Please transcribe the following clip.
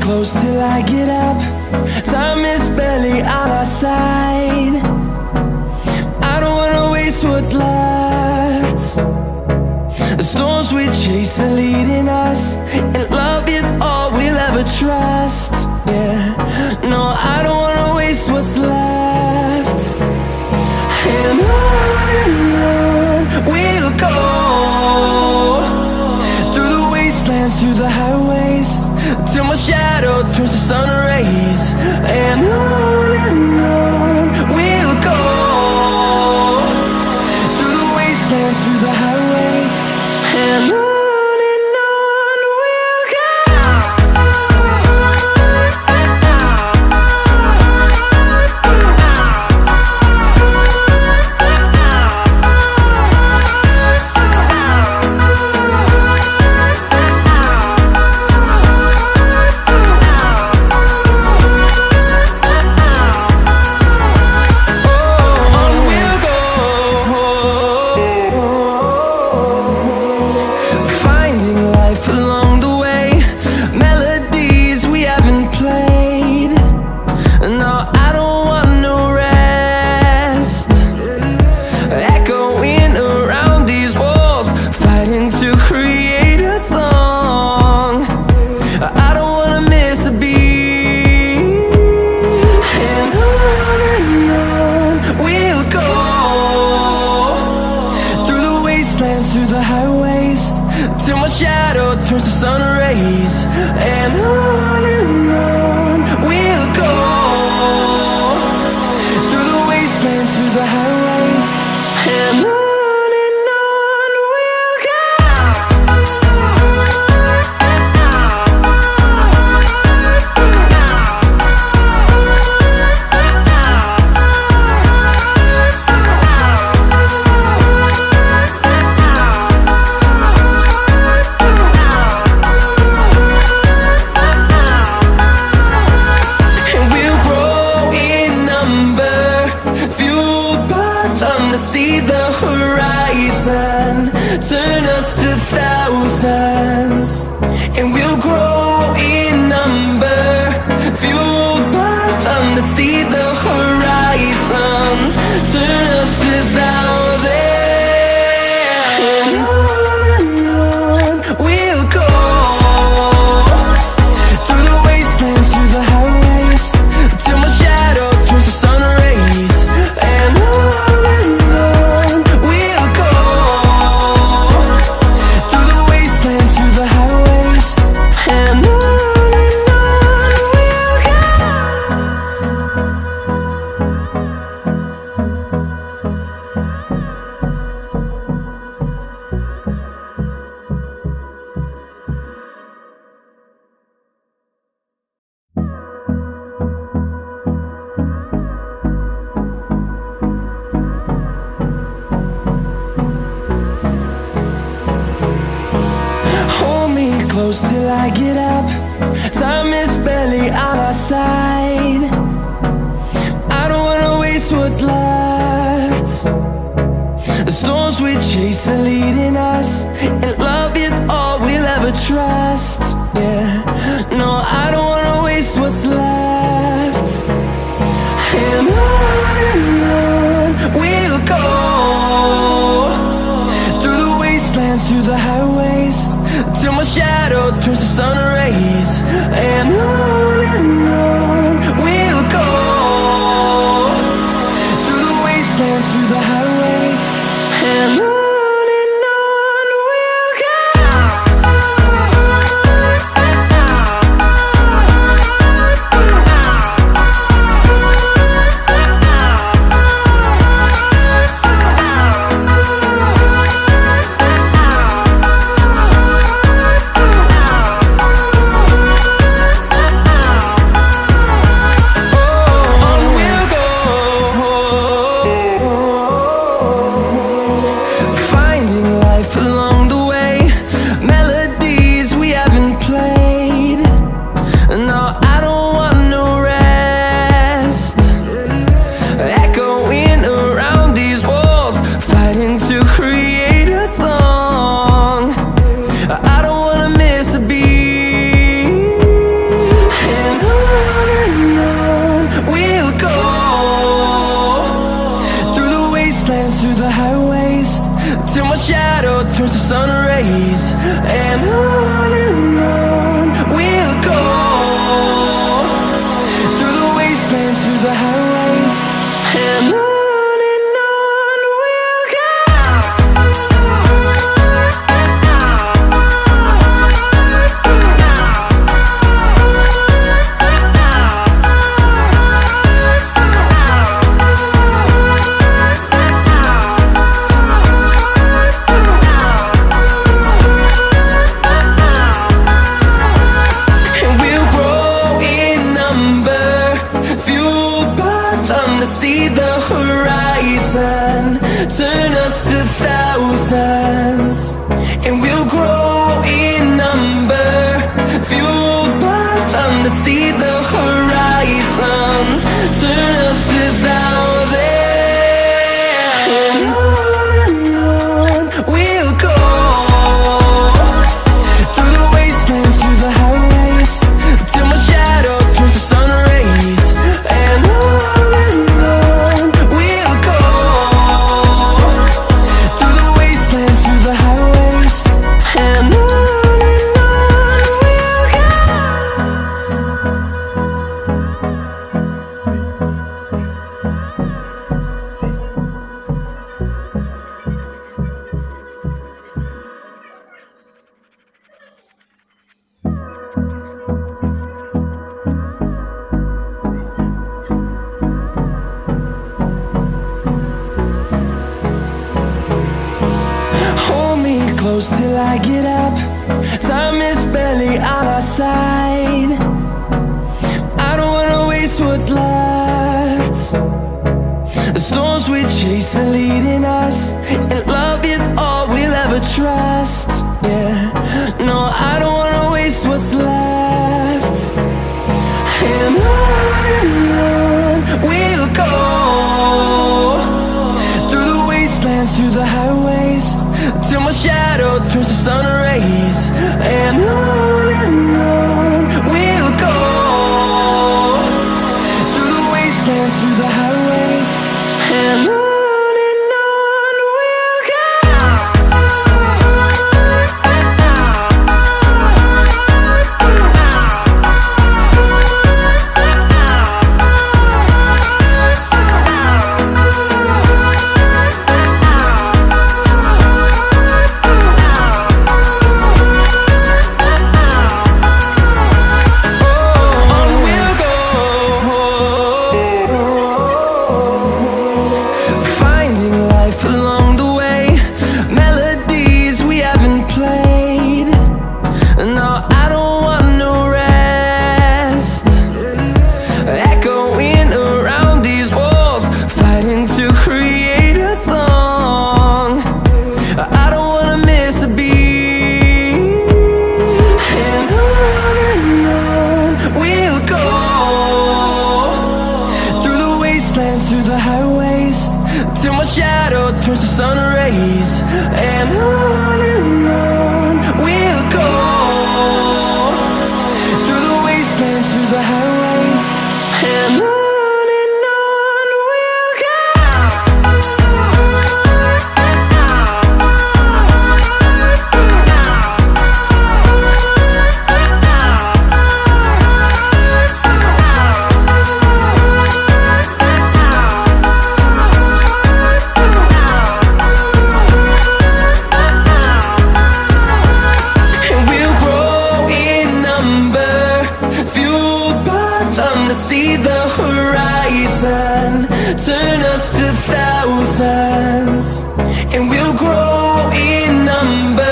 close till I get up. Time is barely on our side. I don't wanna waste what's left. The storms we chase are leading us, and love is all we'll ever trust. Yeah, no, I don't wanna waste what's left. And on we'll go, through the wastelands, through the highways, till my shadow turns to sun rays. And on we'll go, through the wastelands, through the highways, and on we'll go. Through the highways, till my shadow turns to sun rays. And on we'll go, through the wastelands, through the highways, and on we'll go. See the horizon, turn us to thousands, and we'll grow in number, fueled by them to see the horizon, turn us to thousands. And on we'll go, through the wastelands, through the highways, till my shadow turns to sun rays. And close till I get up. Time is barely on our side. I don't wanna waste what's left. The storms we chase are leading us, and love is all we'll ever trust. Yeah, no, I don't wanna waste what's left. And on we'll go, through the wastelands, through the highways, till my shadow turns to sun rays. And on we'll go, through the wastelands, through the highways, and on. till my shadow turns to sun rays. And on we'll go, through the wastelands, through the highways. And on we'll go. See the horizon, turn us to thousands, and we'll grow in number, fueled by them to see the horizon, turn us to thousands. And on we'll go, through the wastelands, through the highways, till my shadow turns to sun rays. And close till I get up. Time is barely on our side. I don't wanna waste what's left. The storms we chase are leading us, and love is all we'll ever trust. Yeah, no, I don't wanna waste what's left. And on we'll go, through the wastelands, through the highways, till my shadow turns to sun rays. And on we'll go, through the wastelands, through the highways. And on we'll go. Through the highways, till my shadow turns to sun rays. And on we'll go, through the wastelands, through the highways. And on we'll go. See the horizon, turn us to thousands, and we'll grow